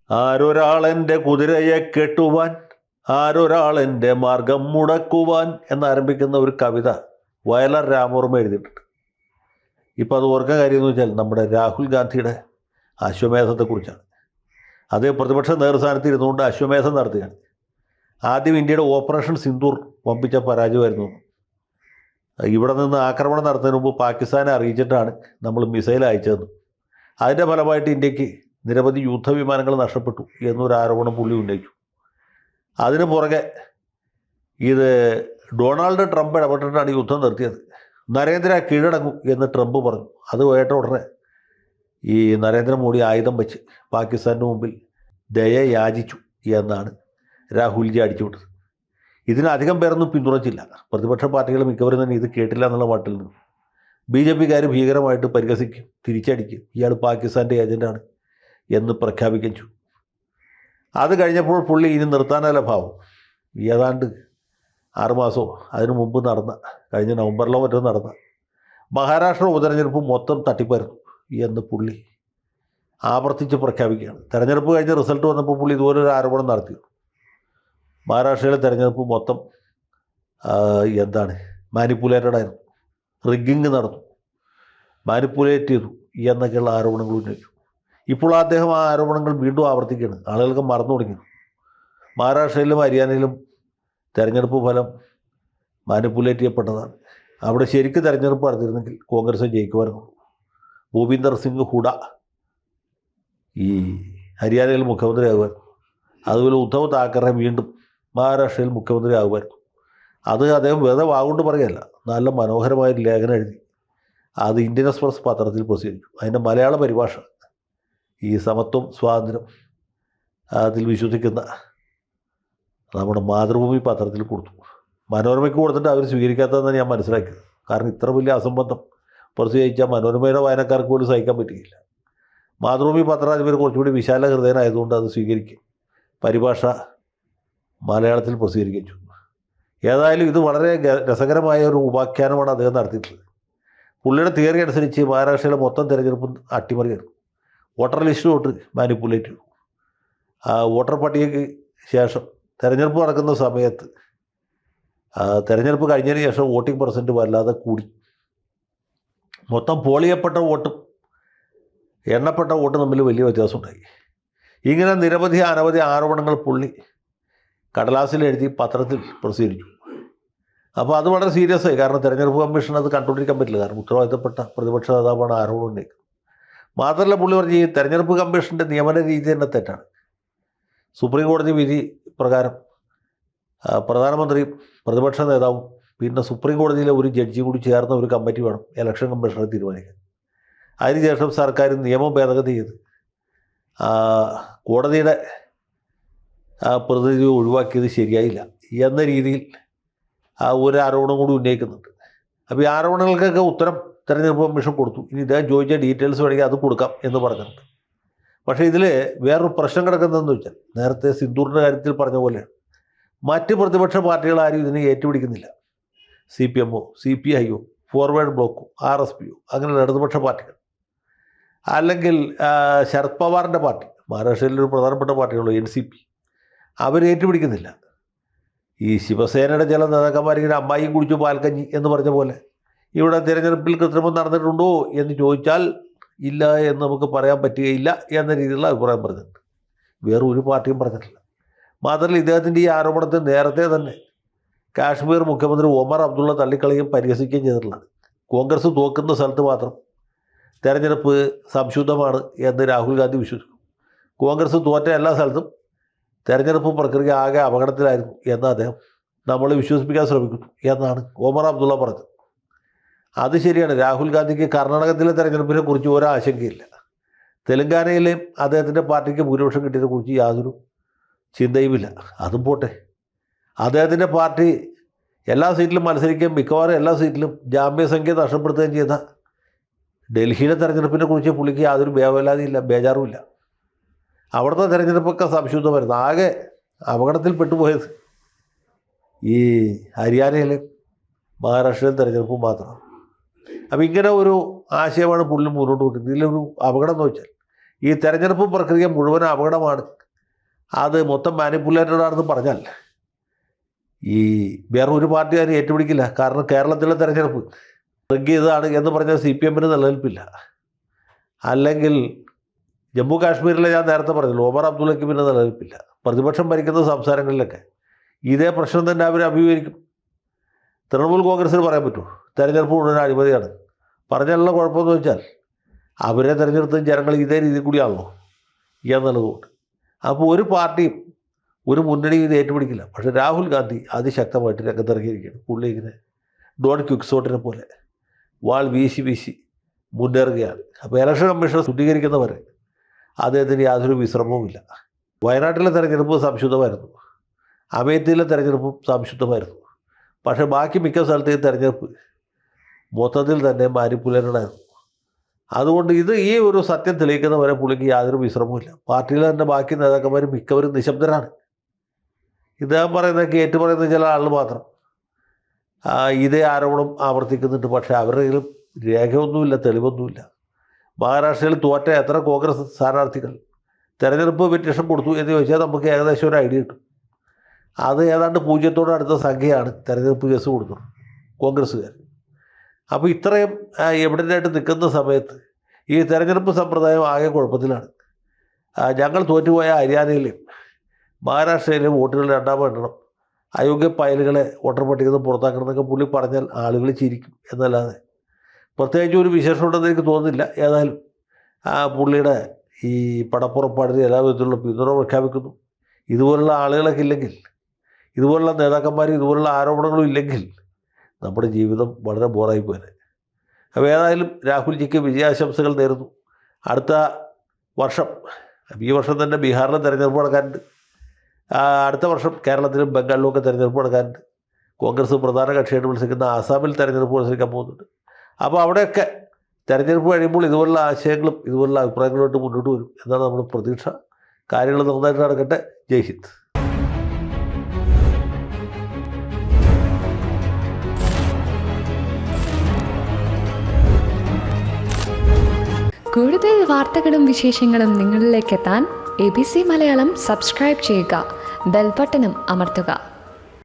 ആരൊരാളെൻ്റെ കുതിരയെ കെട്ടുവാൻ, ആരൊരാളെൻ്റെ മാർഗം മുടക്കുവാൻ എന്നാരംഭിക്കുന്ന ഒരു കവിത വയലാർ രാമവർമ്മ എഴുതിയിട്ടുണ്ട്. ഇപ്പോൾ അത് ഓർക്കാൻ കാര്യം എന്ന് വെച്ചാൽ നമ്മുടെ രാഹുൽ ഗാന്ധിയുടെ അശ്വമേധത്തെക്കുറിച്ചാണ്. അതേ പ്രതിപക്ഷ നേതൃസ്ഥാനത്ത് ഇരുന്നുകൊണ്ട് അശ്വമേധം നടത്തുകയാണ്. ആദ്യം ഇന്ത്യയുടെ ഓപ്പറേഷൻ സിന്ദൂർ വമ്പിച്ച പരാജയമായിരുന്നു. ഇവിടെ നിന്ന് ആക്രമണം നടത്തുന്നതിന് മുമ്പ് പാകിസ്ഥാനെ അറിയിച്ചിട്ടാണ് നമ്മൾ മിസൈൽ അയച്ചതെന്ന്. അതിൻ്റെ ഫലമായിട്ട് ഇന്ത്യക്ക് നിരവധി യുദ്ധവിമാനങ്ങൾ നഷ്ടപ്പെട്ടു എന്നൊരു ആരോപണം പുള്ളി ഉന്നയിച്ചു. അതിന് പുറകെ ഇത് ഡൊണാൾഡ് ട്രംപ് ഇടപെട്ടിട്ടാണ് യുദ്ധം നിർത്തിയത്. നരേന്ദ്ര കീഴടങ്ങും എന്ന് ട്രംപ് പറഞ്ഞു. അത് കേട്ട ഉടനെ ഈ നരേന്ദ്രമോദി ആയുധം വെച്ച് പാകിസ്ഥാൻ്റെ മുമ്പിൽ ദയ യാചിച്ചു എന്നാണ് രാഹുൽജി അടിച്ചുവിട്ടത്. ഇതിനധികം പേരൊന്നും പിന്തുണച്ചില്ല. പ്രതിപക്ഷ പാർട്ടികൾ മിക്കവരും തന്നെ ഇത് കേട്ടില്ല എന്നുള്ള മട്ടിൽ നിന്ന് BJP-കാർ ഭീകരമായിട്ട് പരിഹസിക്കും, തിരിച്ചടിക്കും, ഇയാൾ പാകിസ്ഥാൻ്റെ ഏജൻ്റാണ് എന്ന് പ്രഖ്യാപിക്കുകയും ചെയ്തു. അത് കഴിഞ്ഞപ്പോൾ പുള്ളി ഇനി നിർത്താനല്ല ഭാവം. ഏതാണ്ട് 6 മാസമോ അതിനു മുമ്പ് നടന്ന, കഴിഞ്ഞ നവംബറിലോ മറ്റോ നടന്ന മഹാരാഷ്ട്ര ഉപതെരഞ്ഞെടുപ്പ് മൊത്തം തട്ടിപ്പായിരുന്നു എന്ന് പുള്ളി ആവർത്തിച്ച് പ്രഖ്യാപിക്കുകയാണ്. തെരഞ്ഞെടുപ്പ് കഴിഞ്ഞ് റിസൾട്ട് വന്നപ്പോൾ പുള്ളി ഇതുപോലൊരു ആരോപണം നടത്തി. മഹാരാഷ്ട്രയിലെ തെരഞ്ഞെടുപ്പ് മൊത്തം മാനിപ്പുലേറ്റഡ് ആയിരുന്നു, റിഗ്ഗിങ് നടന്നു, മാനിപ്പുലേറ്റ് ചെയ്തു എന്നൊക്കെയുള്ള ആരോപണങ്ങൾ ഉന്നയിച്ചു. ഇപ്പോൾ അദ്ദേഹം ആ ആരോപണങ്ങൾ വീണ്ടും ആവർത്തിക്കുകയാണ്. ആളുകൾക്ക് മറന്നു തുടങ്ങി. മഹാരാഷ്ട്രയിലും ഹരിയാനയിലും തെരഞ്ഞെടുപ്പ് ഫലം മാനിപ്പുലേറ്റ് ചെയ്യപ്പെട്ടതാണ്. അവിടെ ശരിക്കും തെരഞ്ഞെടുപ്പ് നടത്തിയിരുന്നെങ്കിൽ കോൺഗ്രസ് ജയിക്കുമായിരുന്നു. ഭൂപീന്ദർ സിംഗ് ഹൂഡ ഈ ഹരിയാനയിൽ മുഖ്യമന്ത്രി ആകുമായിരുന്നു. അതുപോലെ ഉദ്ധവ് താക്കറെ വീണ്ടും മഹാരാഷ്ട്രയിൽ മുഖ്യമന്ത്രി ആകുമായിരുന്നു. അത് അദ്ദേഹം വെറുതെ വാഗുകൊണ്ട് പറയുകയല്ല, നല്ല മനോഹരമായൊരു ലേഖനം എഴുതി അത് ഇന്ത്യൻ എക്സ്പ്രസ് പത്രത്തിൽ പ്രസിദ്ധീകരിച്ചു. അതിൻ്റെ മലയാള പരിഭാഷ ഈ സമത്വം, സ്വാതന്ത്ര്യം അതിൽ വിശ്വസിക്കുന്ന നമ്മുടെ മാതൃഭൂമി പത്രത്തിൽ കൊടുത്തു. മനോരമയ്ക്ക് കൊടുത്തിട്ട് അവർ സ്വീകരിക്കാത്തതെന്ന് ഞാൻ മനസ്സിലാക്കിയത്. കാരണം ഇത്ര വലിയ അസംബന്ധം പ്രസിദ്ധീകരിച്ചാൽ മനോരമയുടെ വായനക്കാർക്ക് പോലും സഹിക്കാൻ പറ്റുകയില്ല. മാതൃഭൂമി പത്രാധിപർ കുറച്ചുകൂടി വിശാല ഹൃദയനായതുകൊണ്ട് അത് സ്വീകരിക്കും, പരിഭാഷ മലയാളത്തിൽ പ്രസിദ്ധീകരിച്ചു. ഏതായാലും ഇത് വളരെ രസകരമായ ഒരു ഉപാഖ്യാനമാണ് അദ്ദേഹം നടത്തിയിട്ടുള്ളത്. പുള്ളിയുടെ തിയറി അനുസരിച്ച് മഹാരാഷ്ട്രയിലെ മൊത്തം തിരഞ്ഞെടുപ്പ് അട്ടിമറിയായിരുന്നു. വോട്ടർ ലിസ്റ്റ് തൊട്ട് മാനിപ്പുലേറ്റ് ചെയ്തു. ആ വോട്ടർ പട്ടികയ്ക്ക് ശേഷം തിരഞ്ഞെടുപ്പ് നടക്കുന്ന സമയത്ത് തിരഞ്ഞെടുപ്പ് കഴിഞ്ഞതിന് ശേഷം വോട്ടിംഗ് പെർസെൻറ്റ് വല്ലാതെ കൂടി. മൊത്തം പോൾ ചെയ്യപ്പെട്ട വോട്ടും എണ്ണപ്പെട്ട വോട്ടും തമ്മിൽ വലിയ വ്യത്യാസമുണ്ടായി. ഇങ്ങനെ നിരവധി അനവധി ആരോപണങ്ങൾ പുള്ളി കടലാസിൽ എഴുതി പത്രത്തിൽ പ്രസിദ്ധീകരിച്ചു. അപ്പോൾ അത് വളരെ സീരിയസ് ആയി. കാരണം തെരഞ്ഞെടുപ്പ് കമ്മീഷൻ അത് കണ്ടുകൊണ്ടിരിക്കാൻ പറ്റില്ല. കാരണം ഉത്തരവാദിത്തപ്പെട്ട പ്രതിപക്ഷ നേതാവാണ് ആരോപണം ഉന്നയിക്കുന്നത്. മാത്രമല്ല പുള്ളി പറഞ്ഞ് ഈ തെരഞ്ഞെടുപ്പ് കമ്മീഷൻ്റെ നിയമന രീതി തന്നെ തെറ്റാണ്. സുപ്രീം കോടതി വിധി പ്രകാരം പ്രധാനമന്ത്രിയും പ്രതിപക്ഷ നേതാവും പിന്നെ സുപ്രീം കോടതിയിലെ ഒരു ജഡ്ജി കൂടി ചേർന്ന ഒരു കമ്മിറ്റി വേണം ഇലക്ഷൻ കമ്മീഷനെ തീരുമാനിക്കാൻ. അതിനുശേഷം സർക്കാർ നിയമം ഭേദഗതി ചെയ്ത് കോടതിയുടെ പ്രതിനിധി ഒഴിവാക്കിയത് ശരിയായില്ല എന്ന രീതിയിൽ ഒരു ആരോപണം കൂടി ഉന്നയിക്കുന്നുണ്ട്. അപ്പോൾ ഈ ആരോപണങ്ങൾക്കൊക്കെ ഉത്തരം തെരഞ്ഞെടുപ്പ് കമ്മീഷൻ കൊടുത്തു. ഇനി ഇദ്ദേഹം ചോദിച്ച ഡീറ്റെയിൽസ് വേണമെങ്കിൽ അത് കൊടുക്കാം എന്ന് പറഞ്ഞിട്ടുണ്ട്. പക്ഷേ ഇതിൽ വേറൊരു പ്രശ്നം കിടക്കുന്നതെന്ന് വെച്ചാൽ, നേരത്തെ സിന്ദൂറിൻ്റെ കാര്യത്തിൽ പറഞ്ഞ പോലെയാണ്, മറ്റ് പ്രതിപക്ഷ പാർട്ടികൾ ആരും ഇതിനെ ഏറ്റുപിടിക്കുന്നില്ല. CPM-ഓ CPI-യോ ഫോർവേഡ് ബ്ലോക്കോ RSPയോ അങ്ങനെയുള്ള ഇടതുപക്ഷ പാർട്ടികൾ, അല്ലെങ്കിൽ ശരത് പവാറിൻ്റെ പാർട്ടി, മഹാരാഷ്ട്രയിലൊരു പ്രധാനപ്പെട്ട പാർട്ടിയുള്ളൂ NCP, അവർ ഏറ്റുപിടിക്കുന്നില്ല. ഈ ശിവസേനയുടെ ചില നേതാക്കന്മാരിങ്ങനെ അമ്മായിയും കുടിച്ചു പാൽക്കഞ്ഞി എന്ന് പറഞ്ഞ പോലെ ഇവിടെ തിരഞ്ഞെടുപ്പിൽ കൃത്രിമം നടന്നിട്ടുണ്ടോ എന്ന് ചോദിച്ചാൽ ഇല്ല എന്ന് നമുക്ക് പറയാൻ പറ്റുകയില്ല എന്ന രീതിയിലുള്ള അഭിപ്രായം പറഞ്ഞിട്ടുണ്ട്. വേറെ ഒരു പാർട്ടിയും പറഞ്ഞിട്ടില്ല. മാത്രമല്ല ഇദ്ദേഹത്തിൻ്റെ ഈ ആരോപണത്തെ നേരത്തെ തന്നെ കാശ്മീർ മുഖ്യമന്ത്രി ഒമർ അബ്ദുള്ള തള്ളിക്കളയും പരിഹസിക്കുകയും ചെയ്തിട്ടുള്ളതാണ്. കോൺഗ്രസ് തോക്കുന്ന സ്ഥലത്ത് മാത്രം തെരഞ്ഞെടുപ്പ് സംശുദ്ധമാണ് എന്ന് രാഹുൽ ഗാന്ധി വിശ്വസിക്കും. കോൺഗ്രസ് തോറ്റ എല്ലാ സ്ഥലത്തും തെരഞ്ഞെടുപ്പ് പ്രക്രിയ ആകെ അപകടത്തിലായിരുന്നു എന്ന് അദ്ദേഹം നമ്മളെ വിശ്വസിപ്പിക്കാൻ ശ്രമിക്കുന്നു എന്നാണ് ഒമർ അബ്ദുള്ള പറഞ്ഞത്. അത് ശരിയാണ്. രാഹുൽ ഗാന്ധിക്ക് കർണാടകത്തിലെ തെരഞ്ഞെടുപ്പിനെ കുറിച്ച് ഒരു ആശങ്കയില്ല. തെലങ്കാനയിലെയും അദ്ദേഹത്തിൻ്റെ പാർട്ടിക്ക് ഭൂരിപക്ഷം കിട്ടിയതിനെക്കുറിച്ച് യാതൊരു ചിന്തയുമില്ല. അതും പോട്ടെ, അദ്ദേഹത്തിൻ്റെ പാർട്ടി എല്ലാ സീറ്റിലും മത്സരിക്കുകയും മിക്കവാറും എല്ലാ സീറ്റിലും ജാമ്യസംഖ്യ നഷ്ടപ്പെടുത്തുകയും ചെയ്ത ഡൽഹിയിലെ തെരഞ്ഞെടുപ്പിനെ കുറിച്ച് പുള്ളിക്ക് യാതൊരു വേവലാതിയില്ല, ബേജാറുമില്ല. അവിടുത്തെ തെരഞ്ഞെടുപ്പൊക്കെ സംശുദ്ധമായിരുന്നു. ആകെ അപകടത്തിൽ പെട്ടുപോയത് ഈ ഹരിയാനയിലെ മഹാരാഷ്ട്രയിലെ തെരഞ്ഞെടുപ്പ് മാത്രമാണ്. അപ്പോൾ ഇങ്ങനെ ഒരു ആശയമാണ് പുള്ളി മുന്നോട്ട് വെക്കുന്നത്. ഇതിലൊരു അപകടം എന്ന് വെച്ചാൽ ഈ തെരഞ്ഞെടുപ്പ് പ്രക്രിയ മുഴുവൻ അപകടമാണ് അത് മൊത്തം മാനിപ്പുലേറ്റഡ് ആണെന്ന് പറഞ്ഞാൽ ഈ വേറെ ഒരു പാർട്ടി അതിനെ ഏറ്റുപിടിക്കില്ല. കാരണം കേരളത്തിലെ തെരഞ്ഞെടുപ്പ് റിഗ് ചെയ്തതാണ് എന്ന് പറഞ്ഞാൽ CPM നിലനിൽപ്പില്ല. അല്ലെങ്കിൽ ജമ്മു കാശ്മീരിലെ ഞാൻ നേരത്തെ പറഞ്ഞല്ലോ, ഒമർ അബ്ദുള്ളയ്ക്ക് പിന്നെ നിലനിൽപ്പില്ല. പ്രതിപക്ഷം ഭരിക്കുന്ന സംസ്ഥാനങ്ങളിലൊക്കെ ഇതേ പ്രശ്നം തന്നെ അവർ അഭിമുഖീകരിക്കും. തൃണമൂൽ കോൺഗ്രസ്സിന് പറയാൻ പറ്റുമോ തെരഞ്ഞെടുപ്പ് മുഴുവൻ അഴിമതിയാണ്? പറഞ്ഞാലുള്ള കുഴപ്പമെന്ന് വെച്ചാൽ അവരെ തിരഞ്ഞെടുത്ത ജനങ്ങൾ ഇതേ രീതിയിൽ കൂടിയാണല്ലോ എന്നുള്ളതുകൊണ്ട്. അപ്പോൾ ഒരു പാർട്ടിയും ഒരു മുന്നണിയും ഇത് ഏറ്റുപിടിക്കില്ല. പക്ഷേ രാഹുൽ ഗാന്ധി അതിശക്തമായിട്ട് രംഗത്തിറങ്ങിയിരിക്കുകയാണ്. പുള്ളി ഇങ്ങനെ ഡോൺ ക്വിക്സോട്ടിനെ പോലെ വാൾ വീശി വീശി മുന്നേറുകയാണ്. അപ്പോൾ ഇലക്ഷൻ കമ്മീഷൻ ശുദ്ധീകരിക്കുന്നവരെ അദ്ദേഹത്തിന് യാതൊരു വിശ്രമവുമില്ല. വയനാട്ടിലെ തെരഞ്ഞെടുപ്പ് സംശുദ്ധമായിരുന്നു, അമേത്തിയിലെ തെരഞ്ഞെടുപ്പും സംശുദ്ധമായിരുന്നു. പക്ഷേ ബാക്കി മിക്ക സ്ഥലത്തെയും തെരഞ്ഞെടുപ്പ് മൊത്തത്തിൽ തന്നെ മാനിപ്പുലേറ്റഡായിരുന്നു. അതുകൊണ്ട് ഈ ഒരു സത്യം തെളിയിക്കുന്നവരെ പുള്ളിക്ക് യാതൊരു വിശ്രമവുമില്ല. പാർട്ടിയിലെ തന്നെ ബാക്കി നേതാക്കന്മാർ മിക്കവരും നിശബ്ദരാണ്. ഇദ്ദേഹം പറയുന്നതൊക്കെ ഏറ്റുപറയുന്ന ചില ആളുകൾ മാത്രം ഇതേ ആരോപണം ആവർത്തിക്കുന്നുണ്ട്. പക്ഷേ അവരുടെ കയ്യിലും രേഖയൊന്നുമില്ല, തെളിവൊന്നുമില്ല. മഹാരാഷ്ട്രയിൽ തോറ്റ എത്ര കോൺഗ്രസ് സ്ഥാനാർത്ഥികൾ തെരഞ്ഞെടുപ്പ് പെറ്റീഷൻ കൊടുത്തു എന്ന് ചോദിച്ചാൽ നമുക്ക് ഏകദേശം ഒരു ഐഡിയ കിട്ടും. അത് ഏതാണ്ട് 0 അടുത്ത സംഖ്യയാണ് തെരഞ്ഞെടുപ്പ് കേസ് കൊടുത്തത് കോൺഗ്രസ്സുകാർ. അപ്പോൾ ഇത്രയും എവിഡൻ്റായിട്ട് നിൽക്കുന്ന സമയത്ത് ഈ തെരഞ്ഞെടുപ്പ് സമ്പ്രദായം ആകെ കുഴപ്പത്തിലാണ്. ഞങ്ങൾ തോറ്റുപോയ ഹരിയാനയിലെയും മഹാരാഷ്ട്രയിലെയും വോട്ടുകൾ രണ്ടാമത് എണ്ണണം, അയോഗ്യ ഫയലുകളെ വോട്ടർ പട്ടികയിൽ നിന്ന് പുറത്താക്കണം എന്നൊക്കെ പുള്ളി പറഞ്ഞാൽ ആളുകൾ ചിരിക്കും എന്നല്ലാതെ പ്രത്യേകിച്ച് ഒരു വിശേഷമുണ്ടെന്ന് എനിക്ക് തോന്നുന്നില്ല. ഏതായാലും പുള്ളിയുടെ ഈ പടപ്പുറപ്പാടിന് എല്ലാ വിധത്തിലുള്ള പിന്തുണ പ്രഖ്യാപിക്കുന്നു. ഇതുപോലുള്ള ആളുകളൊക്കെ ഇല്ലെങ്കിൽ, ഇതുപോലുള്ള നേതാക്കന്മാർ, ഇതുപോലുള്ള ആരോപണങ്ങളും ഇല്ലെങ്കിൽ നമ്മുടെ ജീവിതം വളരെ ബോറായി പോയത്. അപ്പോൾ ഏതായാലും രാഹുൽജിക്ക് വിജയാശംസകൾ നേരുന്നു. അടുത്ത വർഷം, ഈ വർഷം തന്നെ ബീഹാറിലെ തെരഞ്ഞെടുപ്പ് നടക്കാനുണ്ട്. അടുത്ത വർഷം കേരളത്തിലും ബംഗാളിലുമൊക്കെ തെരഞ്ഞെടുപ്പ് നടക്കാനുണ്ട്. കോൺഗ്രസ് പ്രധാന കക്ഷിയായിട്ട് മത്സരിക്കുന്ന ആസാമിൽ തെരഞ്ഞെടുപ്പ് മത്സരിക്കാൻ പോകുന്നുണ്ട്. അപ്പോൾ അവിടെയൊക്കെ തെരഞ്ഞെടുപ്പ് കഴിയുമ്പോൾ ഇതുപോലുള്ള ആശയങ്ങളും ഇതുപോലുള്ള അഭിപ്രായങ്ങളോട്ട് മുന്നോട്ട് വരും എന്നാണ് നമ്മുടെ പ്രതീക്ഷ. കാര്യങ്ങൾ നന്നായിട്ട് നടക്കട്ടെ. ജയ് ഹിന്ദ്. കൂടുതൽ വാർത്തകളും വിശേഷങ്ങളും നിങ്ങളിലേക്ക് എത്താൻ ABC മലയാളം സബ്സ്ക്രൈബ് ചെയ്യുക, ബെൽ ബട്ടണും അമർത്തുക.